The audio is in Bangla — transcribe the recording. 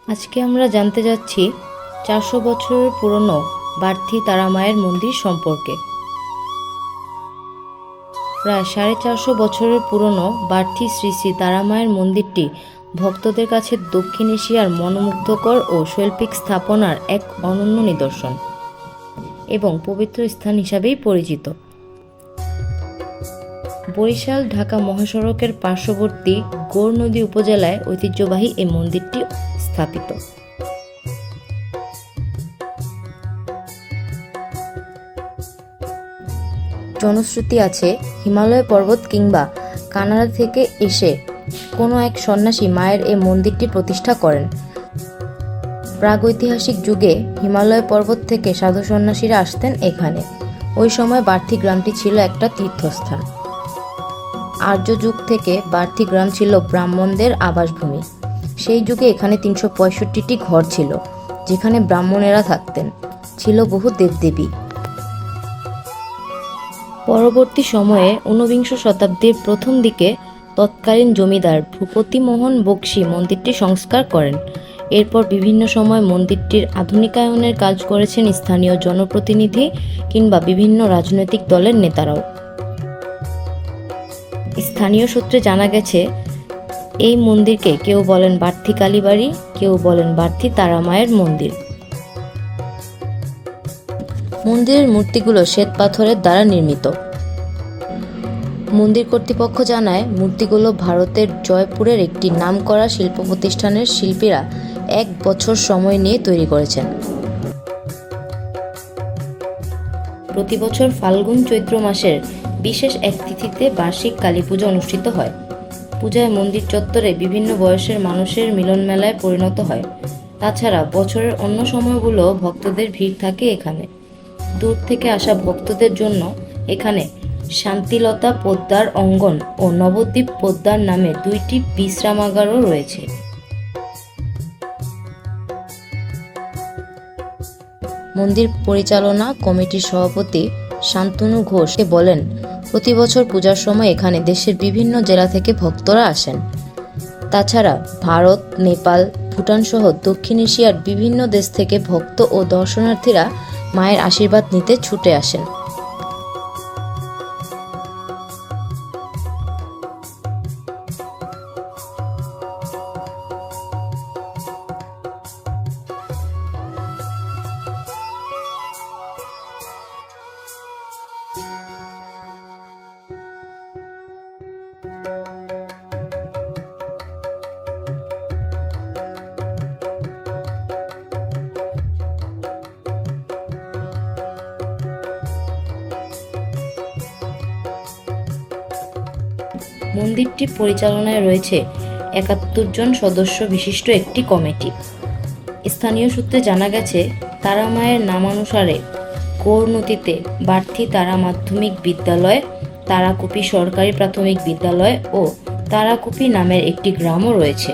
আজকে আমরা জানতে যাচ্ছি ৪০০ বছরের পুরনো বার্থি তারা মায়ের মন্দির সম্পর্কে। প্রায় ৪৫০ বছরের পুরনো বার্থি শ্রী শ্রী তারা মায়ের মন্দিরটি ভক্তদের কাছে দক্ষিণ এশিয়ার মনোমুগ্ধকর ও শৈল্পিক স্থাপনার এক অনন্য নিদর্শন এবং পবিত্র স্থান হিসাবেই পরিচিত। বরিশাল ঢাকা মহাসড়কের পার্শ্ববর্তী গৌরনদী উপজেলায় ঐতিহ্যবাহী এই মন্দিরটি স্থাপিত। জনশ্রুতি আছে, হিমালয় পর্বত কিংবা কানাডা থেকে এসে কোনো এক সন্ন্যাসী মায়ের এই মন্দিরটি প্রতিষ্ঠা করেন। প্রাগৈতিহাসিক যুগে হিমালয় পর্বত থেকে সাধু সন্ন্যাসীরা আসতেন এখানে। ওই সময় বার্থি গ্রামটি ছিল একটা তীর্থস্থান। আর্য যুগ থেকে বার্থি গ্রাম ছিল ব্রাহ্মণদের আবাসভূমি। সেই যুগে এখানে ৩৬৫টি ঘর ছিল, যেখানে ব্রাহ্মণেরা থাকতেন। ছিল বহু দেবদেবী। পরবর্তী সময়ে ঊনবিংশ শতাব্দীর প্রথম দিকে তৎকালীন জমিদার ভূপতি মোহন বক্সী মন্দিরটি সংস্কার করেন। এরপর বিভিন্ন সময় মন্দিরটির আধুনিকায়নের কাজ করেছেন স্থানীয় জনপ্রতিনিধি কিংবা বিভিন্ন রাজনৈতিক দলের নেতারাও। স্থানীয় সূত্রে জানা গেছে, এই মন্দিরকে কেউ বলেন বার্থি কালীবাড়ি, কেউ বলেন বার্থি তারা মায়ের মন্দির। মন্দিরের মূর্তিগুলো শ্বেত পাথরের দ্বারা নির্মিত। মন্দির কর্তৃপক্ষ জানায়, মূর্তিগুলো ভারতের জয়পুরের একটি নামকরা শিল্প প্রতিষ্ঠানের শিল্পীরা ১ বছর সময় নিয়ে তৈরি করেছেন। প্রতি বছর ফাল্গুন চৈত্র মাসের বিশেষ এক তিথিতে বার্ষিক কালী পূজা অনুষ্ঠিত হয়। পূজায় মন্দির চত্বরে বিভিন্ন বয়সের মানুষের মিলন মেলায় পরিণত হয়। তাছাড়া বছরের অন্য সময়গুলো ভক্তদের ভিড় থাকে এখানে। দূর থেকে আসা ভক্তদের জন্য এখানে শান্তিলতা পোদ্দার অঙ্গন ও নবদ্বীপ পোদ্দার নামে ২টি বিশ্রামাগারও রয়েছে। মন্দির পরিচালনা কমিটির সভাপতি শান্তনু ঘোষ বলেন, প্রতি বছর পূজার সময় এখানে দেশের বিভিন্ন জেলা থেকে ভক্তরা আসেন। তাছাড়া ভারত, নেপাল, ভুটান সহ দক্ষিণ এশিয়ার বিভিন্ন দেশ থেকে ভক্ত ও দর্শনার্থীরা মায়ের আশীর্বাদ নিতে ছুটে আসেন। মন্দিরটি পরিচালনায় রয়েছে ৭১ জন সদস্য বিশিষ্ট একটি কমিটি। স্থানীয় সূত্রে জানা গেছে, তারা মায়ের নামানুসারে গৌরনদীতে বার্থি তারা মাধ্যমিক বিদ্যালয়, তারাকুপি সরকারি প্রাথমিক বিদ্যালয় ও তারাকুপি নামের একটি গ্রামও রয়েছে।